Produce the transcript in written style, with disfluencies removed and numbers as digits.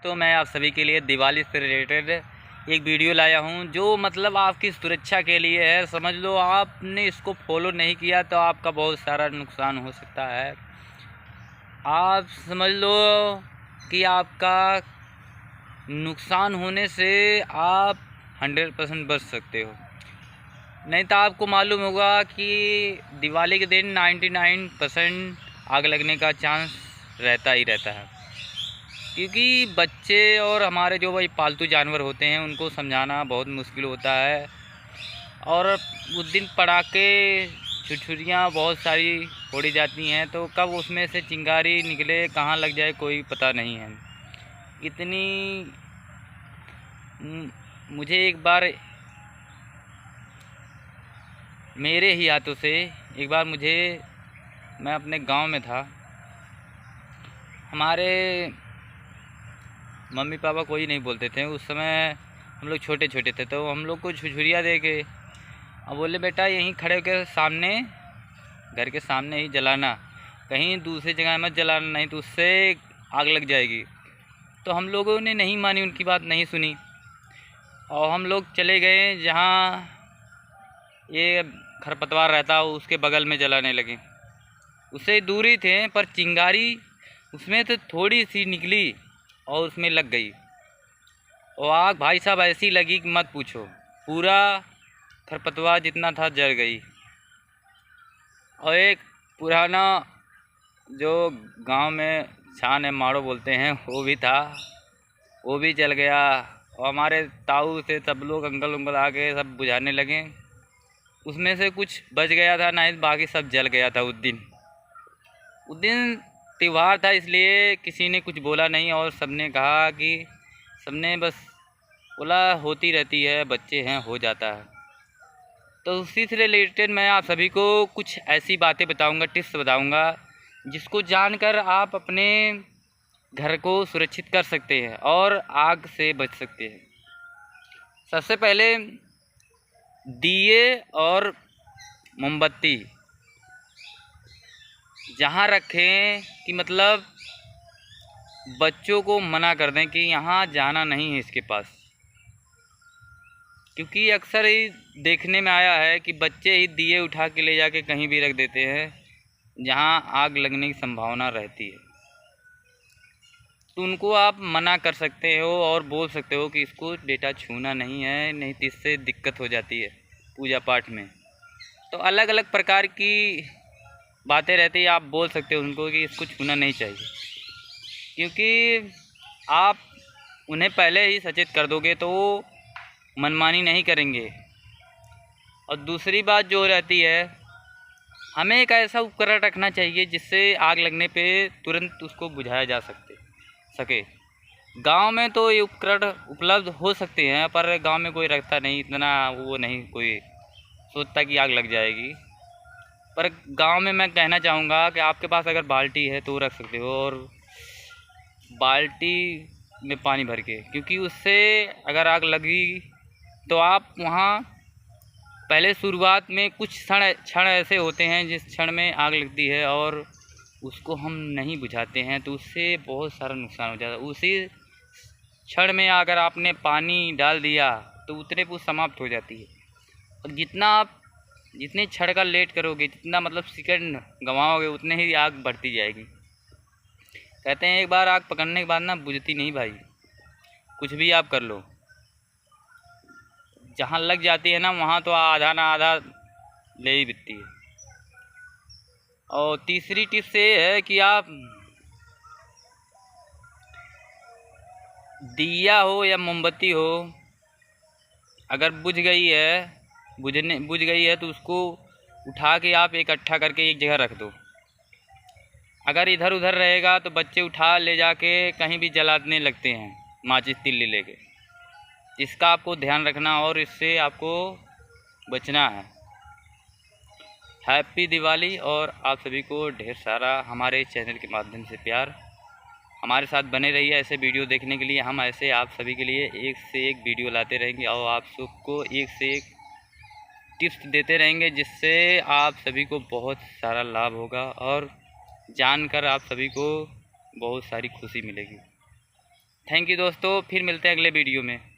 तो मैं आप सभी के लिए दिवाली से रिलेटेड एक वीडियो लाया हूं जो मतलब आपकी सुरक्षा के लिए है। समझ लो आपने इसको फॉलो नहीं किया तो आपका बहुत सारा नुकसान हो सकता है। आप समझ लो कि आपका नुकसान होने से आप 100% बच सकते हो। नहीं तो आपको मालूम होगा कि दिवाली के दिन 99% आग लगने का चांस रहता ही रहता है, क्योंकि बच्चे और हमारे जो भाई पालतू जानवर होते हैं उनको समझाना बहुत मुश्किल होता है। और उस दिन पटाखे छुरछुरियाँ बहुत सारी फोड़ी जाती हैं, तो कब उसमें से चिंगारी निकले कहाँ लग जाए कोई पता नहीं है। इतनी मुझे एक बार मेरे ही हाथों से मैं अपने गांव में था। हमारे मम्मी पापा कोई नहीं बोलते थे उस समय, हम लोग छोटे छोटे थे, तो हम लोग को छुरछुरिया दे के अब बोले बेटा यहीं खड़े होकर सामने, घर के सामने ही जलाना, कहीं दूसरी जगह मत जलाना, नहीं तो उससे आग लग जाएगी। तो हम लोगों ने नहीं मानी, उनकी बात नहीं सुनी और हम लोग चले गए जहाँ ये खरपतवार रहता उसके बगल में जलाने लगे। उससे दूरी थे पर चिंगारी उसमें तो थोड़ी सी निकली और उसमें लग गई और आग भाई साहब ऐसी लगी कि मत पूछो, पूरा खरपतवार जितना था जल गई। और एक पुराना जो गांव में छान है माड़ो बोलते हैं वो भी था, वो भी जल गया। और हमारे ताऊ से सब लोग अंकल उंकल आके सब बुझाने लगे, उसमें से कुछ बच गया था, नहीं बाकी सब जल गया था। उस दिन त्यौहार था इसलिए किसी ने कुछ बोला नहीं और सबने कहा कि सबने बस बोला होती रहती है, बच्चे हैं हो जाता है। तो उसी से रिलेटेड मैं आप सभी को कुछ ऐसी बातें बताऊंगा, टिप्स बताऊंगा जिसको जानकर आप अपने घर को सुरक्षित कर सकते हैं और आग से बच सकते हैं। सबसे पहले दिए और मोमबत्ती जहाँ रखें कि मतलब बच्चों को मना कर दें कि यहाँ जाना नहीं है इसके पास, क्योंकि अक्सर ही देखने में आया है कि बच्चे ही दिए उठा के ले जाके कहीं भी रख देते हैं जहाँ आग लगने की संभावना रहती है। तो उनको आप मना कर सकते हो और बोल सकते हो कि इसको बेटा छूना नहीं है, नहीं तो इससे दिक्कत हो जाती है पूजा पाठ में। तो अलग अलग प्रकार की बातें रहती है, आप बोल सकते हो उनको कि इसको छूना नहीं चाहिए, क्योंकि आप उन्हें पहले ही सचेत कर दोगे तो वो मनमानी नहीं करेंगे। और दूसरी बात जो रहती है, हमें एक ऐसा उपकरण रखना चाहिए जिससे आग लगने पे तुरंत उसको बुझाया जा सके। गांव में तो ये उपकरण उपलब्ध हो सकते हैं पर गांव में कोई रखता नहीं, इतना वो नहीं कोई सोचता कि आग लग जाएगी। पर गांव में मैं कहना चाहूँगा कि आपके पास अगर बाल्टी है तो रख सकते हो, और बाल्टी में पानी भर के, क्योंकि उससे अगर आग लगी तो आप वहाँ पहले शुरुआत में कुछ क्षण ऐसे होते हैं जिस क्षण में आग लगती है और उसको हम नहीं बुझाते हैं तो उससे बहुत सारा नुकसान हो जाता है। उसी क्षण में अगर आपने पानी डाल दिया तो उतने पर समाप्त हो जाती है। और जितने क्षण का लेट करोगे, जितना मतलब सेकंड गंवाओगे, उतने ही आग बढ़ती जाएगी। कहते हैं एक बार आग पकड़ने के बाद ना बुझती नहीं भाई, कुछ भी आप कर लो, जहाँ लग जाती है ना वहाँ तो आधा ना आधा ले ही बिकती है। और तीसरी टिप्स ये है कि आप दिया हो या मोमबत्ती हो, अगर बुझ गई है तो उसको उठा के आप इकट्ठा करके एक जगह रख दो। अगर इधर उधर रहेगा तो बच्चे उठा ले जाके कहीं भी जलाने लगते हैं माचिस तिल्ली लेके। इसका आपको ध्यान रखना और इससे आपको बचना है। हैप्पी दिवाली और आप सभी को ढेर सारा हमारे चैनल के माध्यम से प्यार। हमारे साथ बने रहिए ऐसे वीडियो देखने के लिए। हम ऐसे आप सभी के लिए एक से एक वीडियो लाते रहेंगे और आप सबको एक से एक टिप्स देते रहेंगे जिससे आप सभी को बहुत सारा लाभ होगा और जानकर आप सभी को बहुत सारी खुशी मिलेगी। थैंक यू दोस्तों, फिर मिलते हैं अगले वीडियो में।